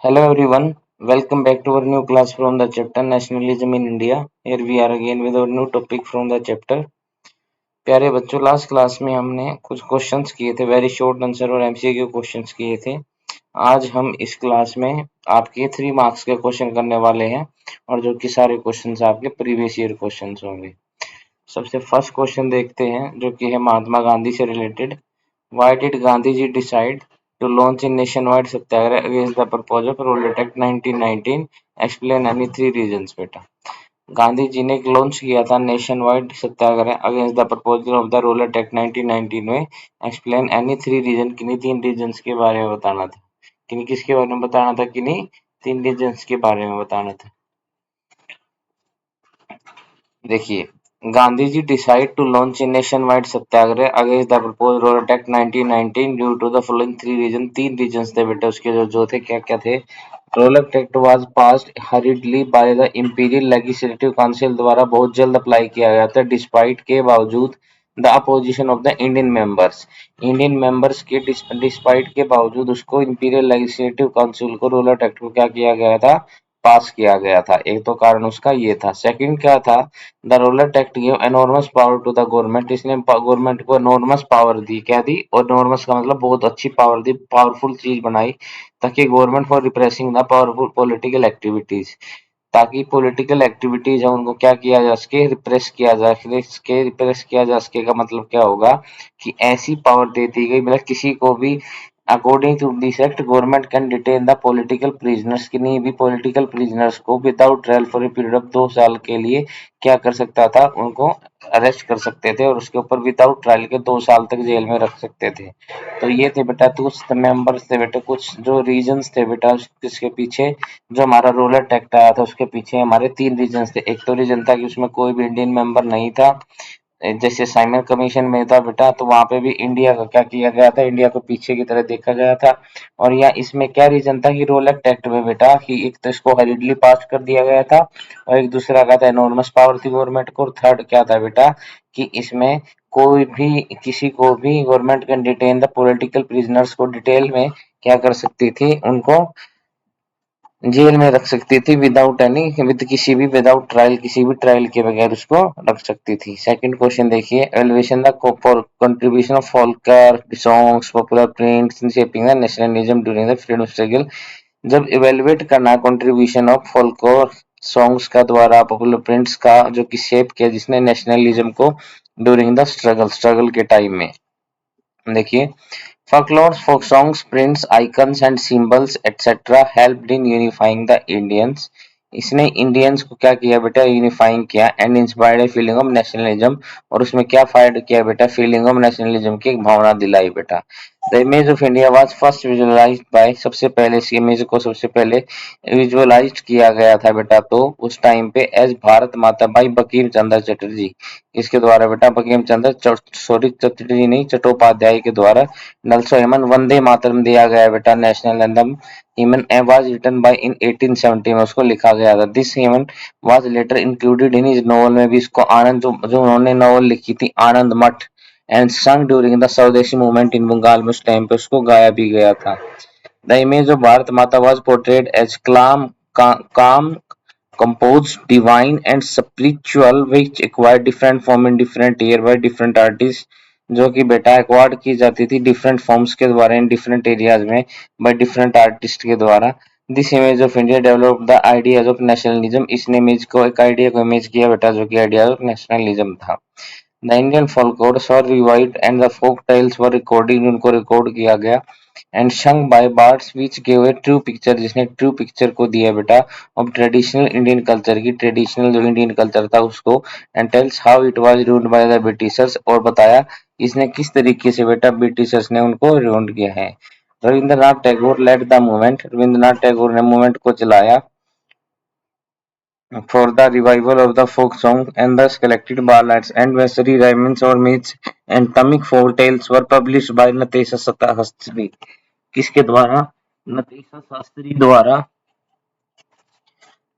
Hello everyone, welcome back to our new class from the chapter Nationalism in India. Here we are again with our new topic from the chapter. प्यारे बच्चों, last class में हमने कुछ questions किए थे, very short answer और MCQ questions किए थे। आज हम इस क्लास में आपके 3 मार्क्स के क्वेश्चन करने वाले हैं और जो कि सारे क्वेश्चंस आपके प्रीवियस ईयर क्वेश्चंस होंगे। सबसे फर्स्ट क्वेश्चन देखते हैं जो कि है महात्मा गांधी से related. Why did Gandhiji decide to launch a nationwide satyagraha against the proposal for Roll Act 1919? Explain any 3 reasons बेटा। गांधी जी ने लॉन्च किया था nation wide satyagraha against the proposal of the roller act 1919 में। एक्सप्लेन एनी 3 रीजन, किन्हीं 3 reasons के बारे में बताना था। किन्हीं किसके बारे में बताना था? किन्हीं 3 रीजंस के बारे में बताना था। देखिए, Gandhi ji decide to launch a nation wide satyagraha against the proposed Rowlatt act 1919 due to the following 3 reason. 3 reasons थे बेटा उसके, जो थे क्या क्या थे। Rowlatt act was passed hurriedly by the imperial legislative council, द्वारा बहुत जल्द अप्लाई किया गया था डिस्पाइट के बावजूद the opposition of the Indian members के डिस्पाइट के बावजूद उसको इंपीरियल लेजिस्लेटिव काउंसिल को रोलक एक्ट को क्या किया गया था, पास किया गया था। एक तो कारण उसका ये था। सेकंड क्या था, the Rowlatt act give enormous power to the government. इसने गवर्नमेंट को एनॉर्मस पावर दी। क्या दी? एनॉर्मस का मतलब बहुत अच्छी पावर दी, पावरफुल चीज बनाई, ताकि government for repressing the powerful political activities, ताकि पॉलिटिकल एक्टिविटीज है उनको क्या किया जा सके, रिप्रेस किया जा सके का मतलब क्या होगा कि ऐसी पावर दे दी गई, मतलब किसी को भी according to this act government can detain the political prisoners, किन्हीं भी पॉलिटिकल प्रिजनर्स को without trial for a period of 2 साल के लिए क्या कर सकता था, उनको अरेस्ट कर सकते थे और उसके ऊपर विदाउट ट्रायल के 2 साल तक जेल में रख सकते थे। तो ये थे बेटा कुछ मेंबर्स थे बेटा, कुछ जो रीजंस थे बेटा इसके पीछे, जो हमारा रोलर एक्ट आया था उसके पीछे हमारे 3 रीजंस थे। एक तो रीजन था कि उसमें कोई भी इंडियन मेंबर नहीं था, जैसे साइमन कमीशन में था बेटा, तो वहां पे भी इंडिया का क्या किया गया था, इंडिया को पीछे की तरह देखा गया था। और या इसमें क्या रीजन था कि रोलक एक्ट में बेटा कि एक तो इसको हरीडली पास कर दिया गया था और एक दूसरा क्या था, एनॉर्मस पावर थी गवर्नमेंट को। और थर्ड क्या था बेटा कि इसमें कोई भी किसी को भी government can detain the political prisoners को डिटेल में क्या कर सकती थी, उनको जेल में रख सकती थी विदाउट एनी, विद किसी भी विदाउट ट्रायल, किसी भी ट्रायल के बगैर उसको रख सकती थी। सेकंड क्वेश्चन देखिए, एलिवेशन the contribution of folklore songs popular prints in shaping the nationalism during the freedom struggle. जब इवेलुएट करना कंट्रीब्यूशन ऑफ फोल्कोर सॉन्ग्स का द्वारा पॉपुलर प्रिंट्स का जो कि शेप किया जिसने नेशनलिज्म को ड्यूरिंग द स्ट्रगल के टाइम में। देखिए, folklore, folk songs, prints, icons and symbols etc. helped in unifying the Indians. इसने इंडियंस को क्या किया बेटा, यूनिफाइंग किया and inspired a feeling of nationalism, और उसमें क्या फाइड किया बेटा, फीलिंग ऑफ नेशनलिज्म की एक भावना दिलाई बेटा। The image of India was first visualised by, सबसे पहले इस इमेज को सबसे पहले विजुअलाइज्ड किया गया था बेटा तो उस टाइम पे एज भारत माता बाई बंकिम चंद्र चटर्जी। इसके द्वारा बेटा बंकिम चंद्र सॉरी चटर्जी नहीं, चट्टोपाध्याय के द्वारा। also हेमन वंदे मातरम दिया गया बेटा national anthem. Hymn was written by in 1870 में उसको लिखा गया था। This hymn was later included in his novel, में भी इसको आनंद जो उन्होंने नॉवल लिखी थी आनंद मठ एंड संग ड्यूरिंग द स्वदेशी मूवमेंट इन बंगाल में, उस टाइम पे उसको गाया भी गया था। The image of Bharat Mata was portrayed as calm, composed, divine and spiritual which acquired different form in different year by different artists, जो कि बेटा एक्वार्ड की जाती थी डिफरेंट फॉर्म्स के द्वारा इन डिफरेंट एरियाज में बाय डिफरेंट आर्टिस्ट के द्वारा। This image of India develop the ideas of nationalism, इसने इमेज को एक आइडिया को इमेज किया बेटा जो कि आइडिया ऑफ नेशनलिज्म था। The Indian folklores were revived and the folk tales were recording, उनको रिकॉर्ड किया गया and sung by bards which give a true picture, जिसने ट्रू पिक्चर को दिया बेटा ऑफ ट्रेडिशनल इंडियन कल्चर की, ट्रेडिशनल जो इंडियन कल्चर था उसको। And tales how it was ruled by the Britishers, और बताया इसने किस तरीके से बेटा ब्रिटिशर्स ने उनको रूल किया है। Rabindranath Tagore led the movement, Rabindranath Tagore ने मूवमेंट को चलाया for the revival of the folk song, and thus collected ballads and nursery rhymes or myths and comic folk tales were published by Natesa Shastri। किसके द्वारा? नतेशा शास्त्री द्वारा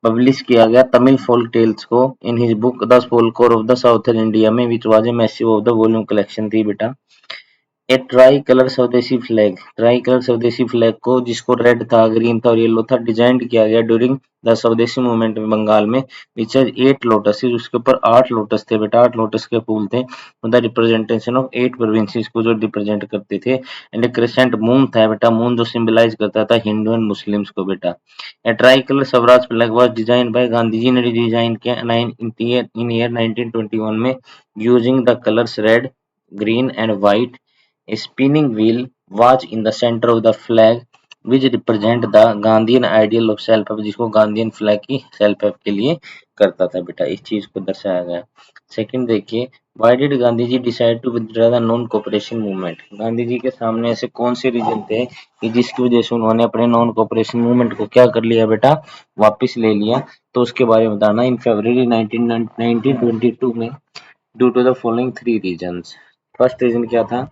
पब्लिश किया गया तमिल फोल्क टेल्स को in his book the folklore of the southern India में, which was a massive of the volume collection थी बेटा। A tricolour swadeshi flag को जिसको रेड था, ग्रीन था और येलो था, डिजाइन किया गया ड्यूरिंग द स्वदेशी मूवमेंट में बंगाल में, विच हैज 8 लोटस, उसके ऊपर 8 लोटस थे बेटा, 8 लोटस के फूल थे, द रिप्रेजेंटेशन ऑफ 8 प्रोविंसेस को जो रिप्रेजेंट करते थे, एंड ए क्रेसेंट मून था बेटा, मून जो सिंबलाइज करता था हिंदू एंड मुस्लिम्स को बेटा। A tricolour swaraj flag was design by Gandhi ji ने डिजाइन किया इन ईयर 1921 में, using the colours red, green and white. A spinning wheel was in the center of the flag which represent the Gandhian ideal of self help, जिसको Gandhian flag की self help के लिए करता था बेटा, इस चीज को दर्शाया गया। सेकंड देखिए, why did Gandhi ji decide to withdraw the non cooperation movement, Gandhi ji के सामने ऐसे कौन से रीजन थे कि जिसकी वजह से उन्होंने अपने नॉन कोऑपरेशन मूवमेंट को क्या कर लिया बेटा, वापस ले लिया, तो उसके बारे में बताना। इन फरवरी 1922 में, due to the following 3 reasons. First reason क्या था,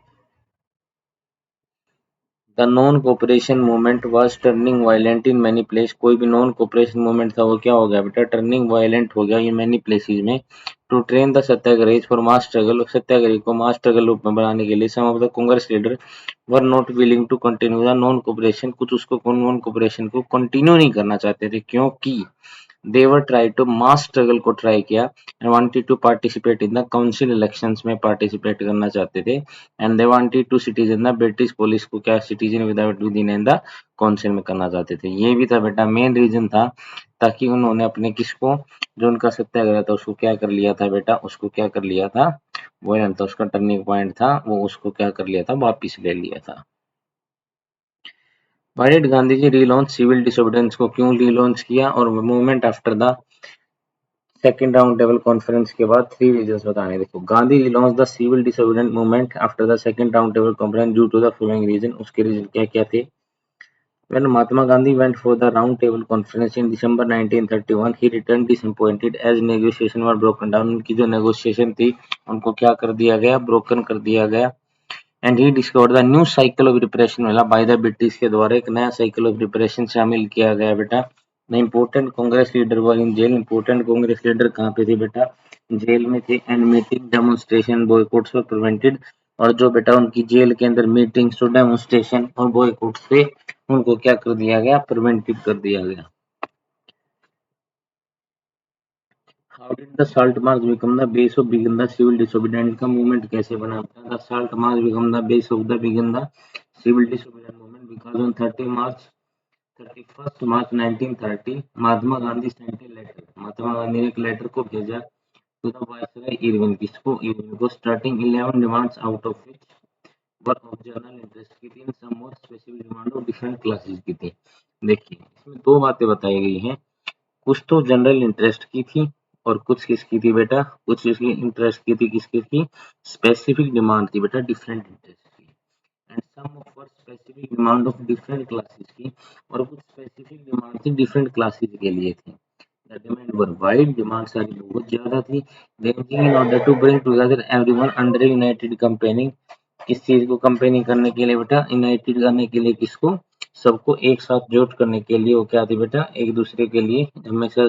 the non cooperation movement was turning violent in many place, कोई भी नॉन कोऑपरेशन मूवमेंट था वो क्या हो गया बेटा, टर्निंग वायलेंट हो गया इन मैनी प्लेसेस में। To train the satyagrahi for mass struggle, satyagrahi को मास स्ट्रगल रूप में बनाने के लिए, some of the Congress leader were not willing to continue the non cooperation, कुछ उसको नॉन कोऑपरेशन को कंटिन्यू नहीं करना चाहते थे, क्योंकि they were try to mass struggle को ट्राई किया and wanted to participate in the council elections में पार्टिसिपेट करना चाहते थे, and they wanted to citizen the British police को क्या citizen without with in the council में करना चाहते थे। ये भी था बेटा मेन रीजन था, ताकि उन्होंने अपने किसको, जो उनका सत्याग्रह था उसको क्या कर लिया था बेटा, उसको क्या कर लिया था, वो था उसका टर्निंग पॉइंट था, वो उसको क्या कर लिया था, वापिस ले लिया था। Why did Gandhi ji relaunch civil disobedience को क्यों रीलॉन्च किया, और movement after the second round table conference के बाद 3 रीजंस बताने। देखो, Gandhi launch the civil disobedient movement after the second round table conference due to the following reason, उसके रीजन क्या क्या थे। When Mahatma Gandhi went for the round table conference in December 1931, he returned disappointed as negotiation were broken down, उनकी जो negotiation थी उनको क्या कर दिया गया, ब्रोकन कर दिया गया। And he discovered the new cycle of repression, वाला बाय द ब्रिटिश के द्वारा एक नया साइकिल ऑफ रिप्रेशन शामिल किया गया बेटा। The important Congress leader were in jail, important Congress leader कहाँ पे थे बेटा, जेल में थे। And meeting demonstration boycotts were prevented, और जो बेटा उनकी जेल के अंदर मीटिंग्स और डेमोन्स्ट्रेशन और बॉयकॉट्स थे उनको क्या कर दिया गया, प्रिवेंटिव कर दिया गया। How did the salt march become the base of begin the civil disobedient, का मूवमेंट कैसे बना, the salt march become the base of the begin the civil disobedient movement because on 31 March 1930 Mahatma Gandhi sent a letter, Mahatma Gandhi ने एक letter को भेजा to the viceroy Irwin, किसको, Irwin को, starting 11 demands out of which were of general interest की थी, सम more specific demand of different classes की थी। देखिए इसमें दो बातें बताई गई हैं, कुछ तो जनरल इंटरेस्ट की थी और कुछ किसकी थी बेटा, कुछ इसकी इंटरेस्ट की थी, किसकी थी, स्पेसिफिक डिमांड थी बेटा, डिफरेंट इंटरेस्ट की। And some of were specific demand of different classes की, और कुछ स्पेसिफिक डिमांड थी डिफरेंट क्लासेस के लिए थी। The demand were wide, demand सारी बहुत ज्यादा थी। Then in order to bring together everyone under united campaigning, किस चीज को कंपेनी करने के लिए बेटा, यूनाइटेड करने के लिए, किसको, सबको एक साथ जोट करने के लिए, वो क्या थी बेटा, एक दूसरे के लिए हमेशा,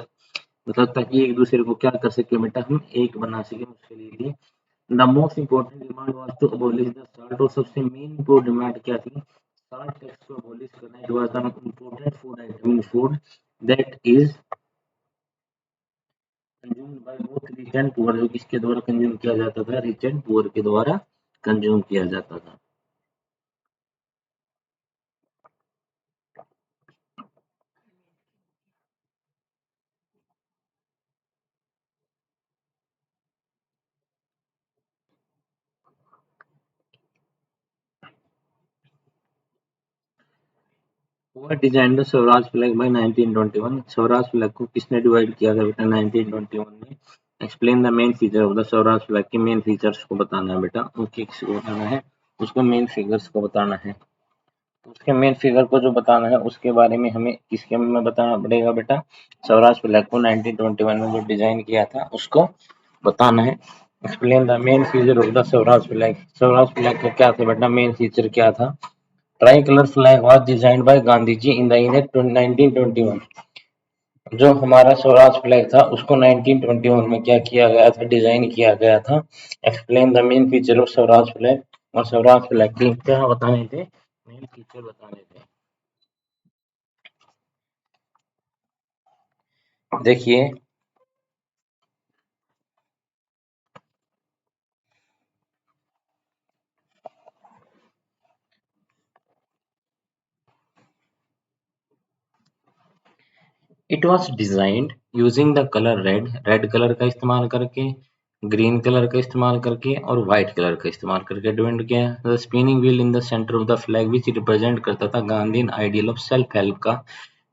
मतलब ताकि एक दूसरे को क्या कर सके बेटा, हम एक बना सके, उसके लिए थी। The most important demand was to abolish the salt, और सबसे मेन को डिमांड क्या थी, साल्ट टैक्स को अबॉलिश करना। It was the important food item in food that is consumed by both rich and poor, जो किसके द्वारा कंज्यूम किया जाता था, रिच एंड पुअर के द्वारा कंज्यूम किया जाता था। हुआ design the Swaraj flag by 1921, Swaraj flag को किसने डिवाइड किया था बेटा, 1921 में। Explain the main feature of the Swaraj flag, के मेन फीचर्स को बताना है बेटा, उसके किसको बताना है, उसको मेन फिगर्स को बताना है। तो उसके मेन फिगर को जो बताना है उसके बारे में हमें किसके में बताना पड़ेगा बेटा, स्वराज फ्लैग को 1921 में जो डिजाइन किया था उसको बताना है। Explain the main feature of the Swaraj flag, Swaraj flag का क्या था बेटा, मेन फीचर क्या था। Tricolour flag was designed by Gandhi ji in the year 1921, जो हमारा स्वराज फ्लैग था उसको 1921 में क्या किया गया था, डिजाइन किया गया था। Explain the main feature of Swaraj flag, और स्वराज फ्लैग की क्या बताने थे, मेन फीचर बताने थे। देखिए it was designed using the colour red, red colour का इस्तेमाल करके, ग्रीन कलर का इस्तेमाल करके और व्हाइट कलर का इस्तेमाल करके डिपेंड किया। The spinning wheel in the centre of the flag which represent करता था Gandhi ideal of self help का,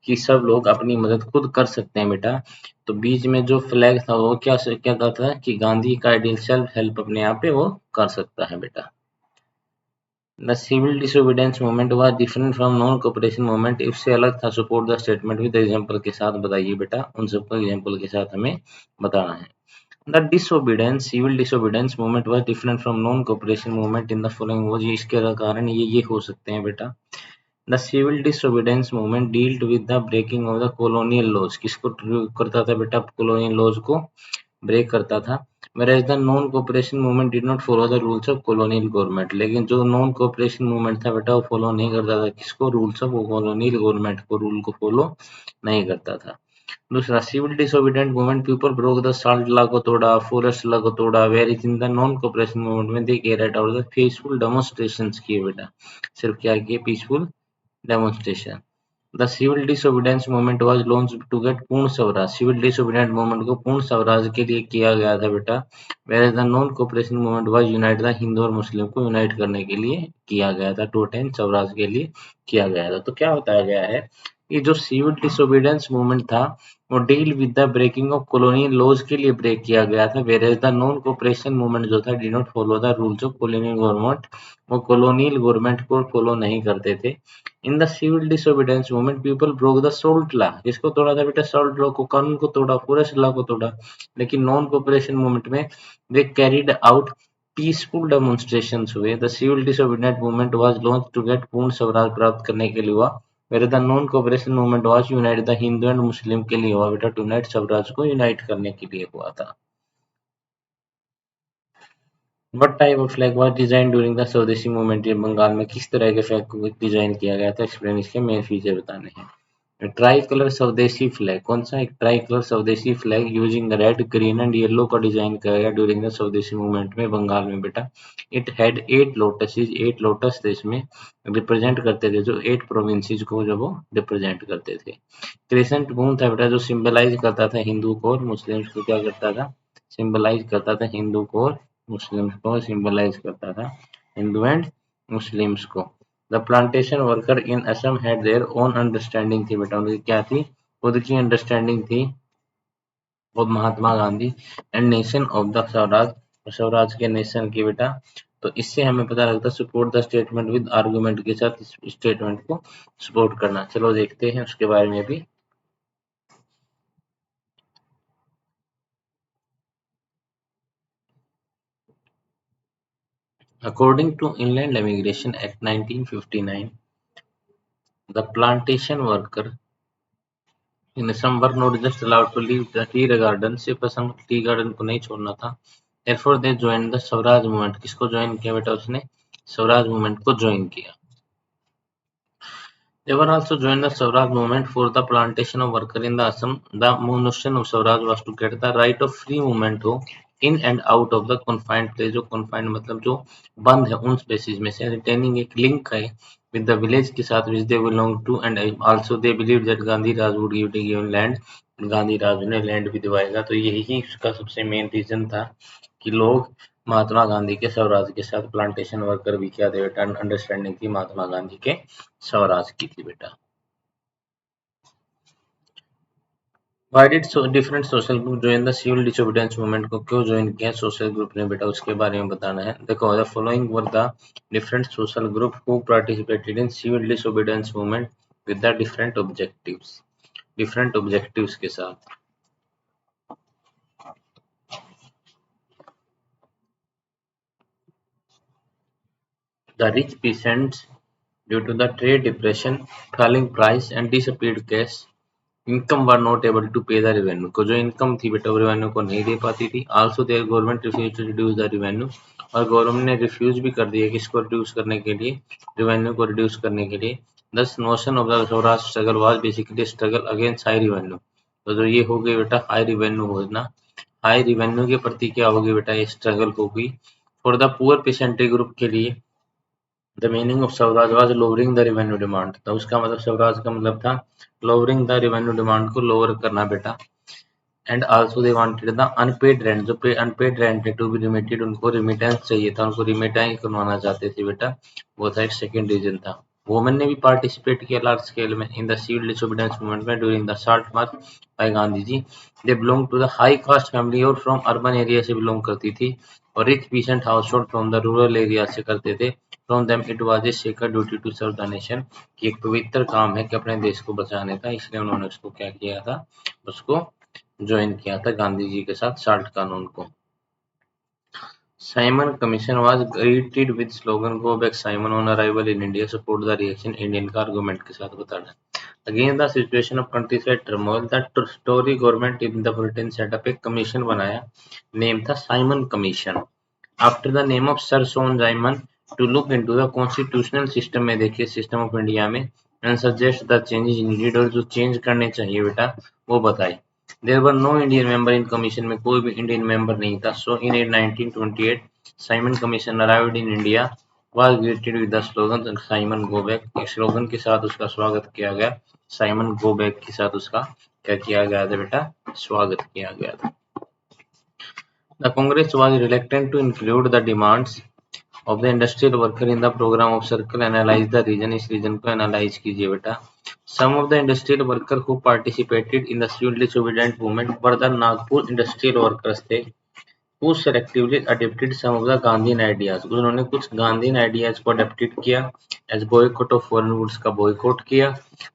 कि सब लोग अपनी मदद खुद कर सकते हैं बेटा। तो बीच में जो फ्लैग था वो क्या क्या कहता था कि गांधी का आइडियल सेल्फ हेल्प अपने आप पे वो कर सकता है बेटा। The civil disobedience movement was different from non cooperation movement, इससे अलग था। Support the statement with example के साथ बताइए बेटा, उन सबको एग्जांपल के साथ हमें बताना है। The disobedience civil disobedience movement was different from non cooperation movement in the following was, इसके कारण ये हो सकते हैं बेटा। The civil disobedience movement dealt with the breaking of the colonial laws, किसको करता था बेटा, कॉलोनियल लॉज को ब्रेक करता था। whereas the non cooperation movement did not follow the rules of colonial government, लेकिन जो नॉन कोऑपरेशन मूवमेंट था बेटा वो फॉलो नहीं करता था किसको, रूल्स ऑफ कॉलोनियल गवर्नमेंट को, रूल को फॉलो नहीं करता था। दूसरा civil disobedient movement, people broke the salt law को तोड़ा, फॉरेस्ट लॉ को तोड़ा, where is in the non cooperation movement में they carried out the peaceful demonstrations किए बेटा, सिर्फ क्या किए, peaceful demonstration. The civil disobedience movement was launched to get Purna Swaraj, civil disobedient movement को पूर्ण स्वराज के लिए किया गया था बेटा। Where the non cooperation movement was unite the Hindu और मुस्लिम को यूनाइट करने के लिए किया गया था, टू अटेन स्वराज के लिए किया गया था। तो क्या बताया गया है, ये जो सिविल डिसोबीडियंस मूवमेंट था वो deal with the breaking of colonial laws के लिए ब्रेक किया गया था, where the non cooperation movement जो था did not follow the rules of colonial government, वो कॉलोनियल गवर्नमेंट को फॉलो नहीं करते थे। In the civil disobedience movement people broke the salt law, किसको तोड़ा था बेटा, सॉल्ट लॉ को, कानून को तोड़ा, फॉरेस्ट लॉ को तोड़ा। लेकिन नॉन कोऑपरेशन मूवमेंट में they carried out peaceful demonstrations हुए। The civil disobedient movement was launch to get Purna Swaraj प्राप्त करने के लिए हुआ, where the non cooperation movement was unite the Hindu and Muslim के लिए हुआ बेटा, टू यूनाइट स्वराज को यूनाइट करने के लिए हुआ था। What type of flag was designed during the स्वदेशी मूवमेंट, ये बंगाल में किस तरह के फ्लैग को डिजाइन किया गया था, एक्सप्लेन, इसके मेन फीचर बताने हैं। ट्राई कलर स्वदेशी फ्लैग, कौन सा, एक try colour swadeshi flag using red green and yellow का डिजाइन किया गया ड्यूरिंग द स्वदेशी मूवमेंट में बंगाल में बेटा। इट हैड 8 लोटसेस, 8 लोटस थे इसमें, रिप्रेजेंट करते थे जो 8 प्रोविंसेस को जब वो रिप्रेजेंट करते थे। क्रिसेंट मून था बेटा जो सिंबलाइज करता था हिंदू को और मुस्लिम्स को, क्या करता था, सिंबलाइज करता था हिंदू को और मुस्लिम्स को, सिंबलाइज करता था हिंदू एंड मुस्लिम्स को। The plantation worker in Assam had their own understanding थी बेटा, उनकी क्या थी, खुद की अंडरस्टैंडिंग थी of Mahatma Gandhi and nation of the Swaraj, Swaraj के नेशन की बेटा। तो इससे हमें पता लगता है support the statement with argument के साथ इस स्टेटमेंट को सपोर्ट करना। चलो देखते हैं उसके बारे में भी। According to Inland Immigration Act 1959, the plantation worker in Assam were not just allowed to leave the tea garden, सिर्फ असम टी गार्डन को नहीं छोड़ना था। Therefore they joined the Swaraj movement, किसको ज्वाइन किया बेटा उसने, स्वराज मूवमेंट को ज्वाइन किया। They were also joined the Swaraj movement for the plantation of worker in the Assam. The notion of Swaraj was to get the right of free movement हो in and out of the confined place, जो confined मतलब जो बंद है उन spaces में से, retaining एक link है with the village के साथ which they belong to, and also they believed that Gandhi Raj would give the given land, Gandhi राज उन्हें लैंड भी दिवाएगा। तो यही उसका सबसे मेन रीजन था कि लोग महात्मा गांधी के स्वराज के साथ प्लांटेशन वर्कर भी क्या थे बेटा, अंडरस्टैंडिंग थी महात्मा गांधी के स्वराज की थी बेटा। Why did so different social group join the civil disobedience movement, को क्यों ज्वाइन किया सोशल ग्रुप ने बेटा, उसके बारे में बताना है। देखो the following were the different social group who participated in civil disobedience movement with the different objectives के साथ। The rich peasants, due to the trade depression, falling price and disappeared cash, income were not able to pay the revenue, को जो income थी बेटा वो revenue को नहीं दे पाती थी। Also their government refused to reduce the revenue, और गवर्नमेंट ने रिफ्यूज भी कर दिया किसको रिड्यूस करने के लिए, रेवेन्यू को रिड्यूस करने के लिए। दस notion of the Swaraj struggle was basically struggle against high revenue. तो जो ये हो गई बेटा हाई रिवेन्यू होना, हाई रिवेन्यू के प्रति क्या होगी बेटा, ये स्ट्रगल होगी। फॉर द पुअर पेसेंट्री ग्रुप के लिए the meaning of Swaraj was lowering the revenue demand. तो उसका मतलब स्वराज का मतलब था लोअरिंग द रेवेन्यू डिमांड को लोअर करना बेटा। And also they wanted the unpaid rent, जो अनपेड रेंट है टू बी रिमिटेड, उनको रिमिटेंस चाहिए था, उनको रिमिटेंस करवाना चाहते थे बेटा, वो था एक सेकंड रीजन था। वुमेन ने भी पार्टिसिपेट किया लार्ज स्केल में in the civil disobedience movement में during the salt march by Gandhi ji. They belong to the high caste family और फ्रॉम अर्बन एरिया से बिलोंग करती थी, और rich peasant household from the rural area से करते थे। From them it was a sacred duty to serve the nation, कि एक पवित्र काम है कि अपने देश को बचाने का, इसलिए उन्होंने उसको क्या किया था, उसको ज्वाइन किया था गांधी जी के साथ साल्ट कानून को। Simon commission was greeted with slogan go back Simon on arrival in India, support the reaction Indian का आर्गुमेंट के साथ बताना। Against the situation of countryside turmoil the Tory government in the Britain setup एक commission बनाया, name था Simon commission, after the name of sir John Simon, to look into the constitutional system में, देखिए system of India में, and suggest the changes needed, और जो change करने चाहिए बेटा वो बताए। There were no Indian member in commission, में कोई भी इंडियन मेंबर नहीं था। So in 1928 Simon commission arrived in India was greeted with the slogan Simon go back, एक स्लोगन के साथ उसका स्वागत किया गया, साइमन गो बैक के साथ उसका क्या किया गया था बेटा, स्वागत किया गया था। The Congress was reluctant to include the demands of the industrial worker in the program of circle, analyze the region, इस रीजन को एनालाइज कीजिए बेटा। Some of the industrial worker who participated in the civil disobedient movement were the Nagpur industrial workers थे, who selectively adopted some of the Gandhian ideas, उन्होंने कुछ Gandhian ideas को adapted किया, as boycott of foreign goods का boycott किया।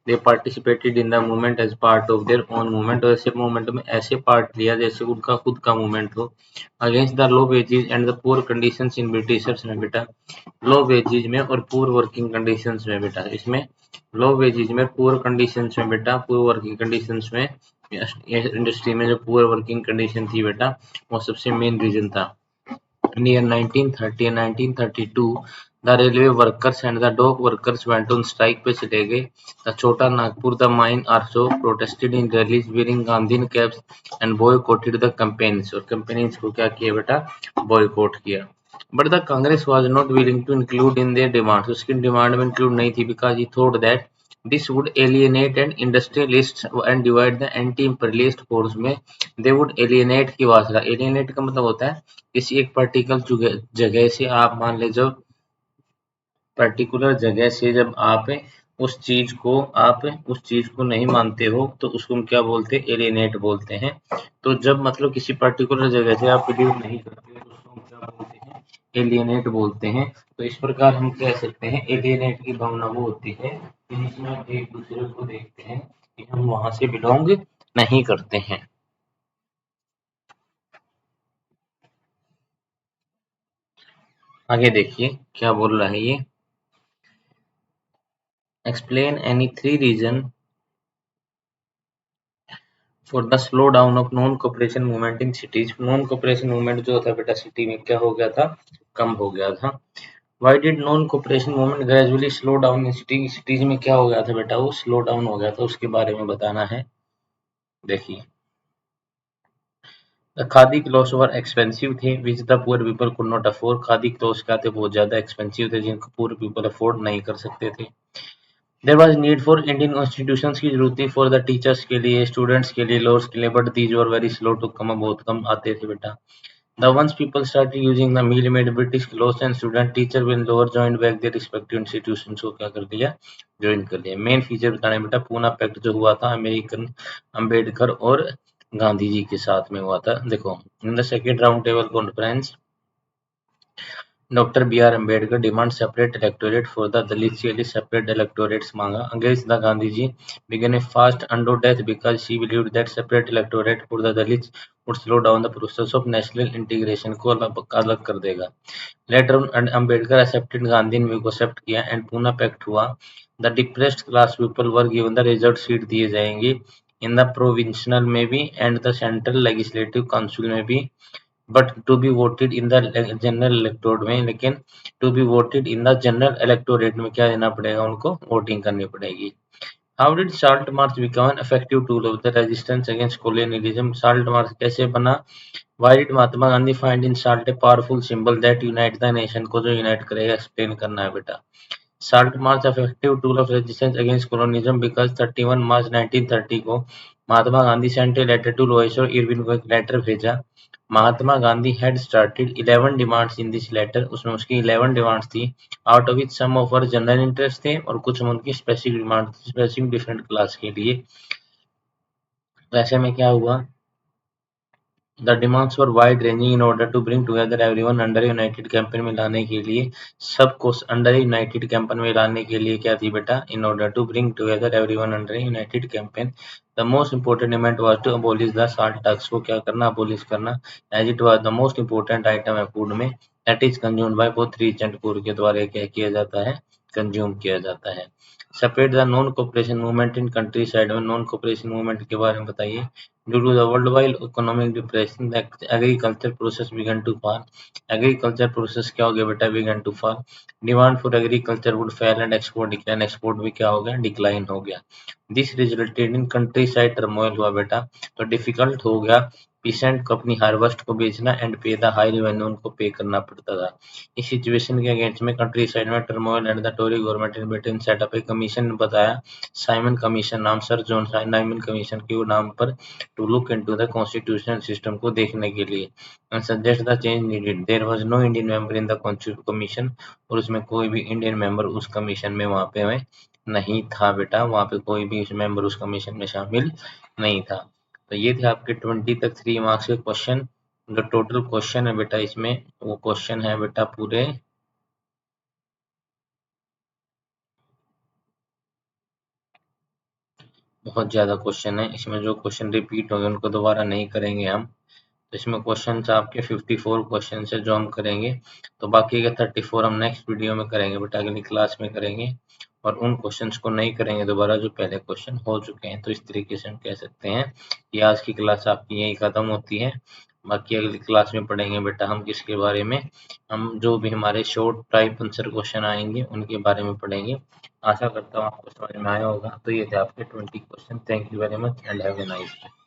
They participated in the movement as part of their own movement, और ऐसे movement में ऐसे part लिया जैसे उनका खुद का movement हो। Against the low wages and the poor conditions in Britishers में बेटा, low wages में और poor working conditions में बेटा, इसमें low wages में poor conditions में बेटा, poor working conditions में इंडस्ट्री में जो पुअर वर्किंग कंडीशन थी बेटा, वो सबसे मेन रीजन था। Near 1930 and 1932 the railway workers and the dock workers went on strike पे चले गए। The Chota Nagpur the mine also protested in rallies wearing Gandhian caps and boycotted the campaigns, और campaigns को क्या किया बेटा, बॉयकॉट किया। But the Congress was not willing to include in their demands, उसकी डिमांड में इंक्लूड नहीं थी, because he thought that this would alienate an industrialist and divide the anti-imperialist force, में they would alienate की बात है। alienate का मतलब होता है किसी एक पर्टिकुलर जगह से आप मान ले, जो पर्टिकुलर जगह से जब आप उस चीज को नहीं मानते हो तो उसको हम क्या बोलते हैं, एलियनेट बोलते हैं। तो जब मतलब किसी पर्टिकुलर जगह से आप बिलीव नहीं करते तो उसको हम क्या बोलते हैं, एलियनेट बोलते हैं। तो इस प्रकार हम कह सकते हैं एलियनेट की भावना वो होती है कि जिसमें हम एक दूसरे को देखते हैं कि हम वहां से बिलोंग नहीं करते हैं। आगे देखिए क्या बोल रहा है ये, explain any three reason for the slow down of non cooperation movement in cities. Non cooperation movement जो था बेटा सिटी में क्या हो गया था, कम हो गया था। Why did non cooperation movement gradually slow down in city, cities में क्या हो गया था बेटा, वो स्लो डाउन हो गया था, उसके बारे में बताना है। देखिए the khadi clothes were expensive थे which the poor people could not afford, khadi clothes क्या थे, बहुत ज्यादा एक्सपेंसिव थे जिनको पुअर पीपल अफोर्ड नहीं कर सकते थे। There was need for Indian constitutions की जरूरत थी फॉर द टीचर्स के लिए, स्टूडेंट्स के लिए, लॉर्ड्स के लिए, but these were very slow to come, बहुत कम आते थे बेटा। The once people started using the meal-made British clothes and student teacher will lower joined back their respective institutions को क्या कर दिया, ज्वाइन कर लिया। मेन फीचर बताना बेटा, पूना पैक्ट जो हुआ था अमेरिकन अम्बेडकर और गांधी जी के साथ में हुआ था। देखो in the second round table conference doctor B R Ambedkar demand separate electorate for the Dalits के लिए सेपरेट इलेक्टोरेट्स मांगा। Against the Gandhi ji began a fast under death because she believed that separate electorate for the Dalits would slow down the process of national integration, को अलग कर देगा। Later on Ambedkar accepted Gandhi view को accept किया and Poona pact हुआ। The depressed class people were given the reserve seat दिए जाएंगे in the provincial में भी and the central legislative council में भी। But to be voted in the general electorate में, लेकिन to be voted in the general electorate में क्या देना पड़ेगा, उनको वोटिंग करनी पड़ेगी। How did salt march become an effective tool of the resistance against colonialism? Salt march कैसे बना? Why did Mahatma Gandhi find in salt a powerful symbol that unite the nation? को जो यूनाइट करेगा एक्सप्लेन करना है बेटा। Salt march effective tool of resistance against colonism because 31 March 1930 को Mahatma Gandhi sent a letter to लोइस और इरविन को एक लेटर भेजा। Mahatma Gandhi had started 11 demands in this letter, उसमें उसकी 11 डिमांड्स थी, out of which some of general interest थे और कुछ उनकी specific demand, specific different class के लिए। ऐसे में क्या हुआ, the demands were wide ranging in order to bring together everyone under united campaign में लाने के लिए, सबको अंडर यूनाइटेड कैंपेन में लाने के लिए क्या थी बेटा, in order to bring together everyone under united campaign. The most important event was to abolish the salt tax, को क्या करना, अबॉलिश करना, as it was the most important item है फूड में, that is consumed by both rich and poor, के द्वारा क्या किया जाता है, कंज्यूम किया जाता है। Separate the non cooperation movement in country side में, नॉन कोऑपरेशन मूवमेंट के बारे में बताइए। Due to the worldwide economic depression, the agriculture process began to fall. Agriculture process क्या हो गया बेटा, began to fall. Demand for agriculture would fall and export decline. Export भी क्या हो गया, decline हो गया. This resulted in countryside turmoil हुआ बेटा, तो difficult हो गया पीसेंट को अपनी हार्वेस्ट को बेचना एंड पे द हाई रेवेन्यू, उनको पे करना पड़ता था। इस सिचुएशन के अगेंस्ट में कंट्री साइड में turmoil and the Tory government in Britain set up a commission, बताया साइमन कमीशन, नाम सर जॉन साइमन कमीशन के नाम पर, to look into the constitutional system को देखने के लिए, and suggest the change needed. There was no Indian member in the commission, और उसमें कोई भी इंडियन मेंबर उस कमीशन में वहां पे नहीं था बेटा, वहां पे कोई भी मेंबर उस कमीशन में शामिल नहीं था। तो ये थे आपके 20 तक 3 मार्क्स के क्वेश्चन। जो टोटल क्वेश्चन है बेटा इसमें, वो क्वेश्चन है बेटा पूरे बहुत ज्यादा क्वेश्चन है इसमें। जो क्वेश्चन रिपीट होंगे उनको दोबारा नहीं करेंगे हम। तो इसमें क्वेश्चन आपके 54 क्वेश्चन है जो हम करेंगे, तो बाकी के 34 हम नेक्स्ट वीडियो में करेंगे बेटा, अगली क्लास में करेंगे। और उन क्वेश्चंस को नहीं करेंगे दोबारा जो पहले क्वेश्चन हो चुके हैं। तो इस तरीके से हम कह सकते हैं कि आज की क्लास आपकी यही खत्म होती है। बाकी अगली क्लास में पढ़ेंगे बेटा हम किसके बारे में, हम जो भी हमारे शॉर्ट टाइप आंसर क्वेश्चन आएंगे उनके बारे में पढ़ेंगे। आशा करता हूँ आपको समझ में आया होगा। तो ये थे आपके 20 question. Thank you very much and have a nice day.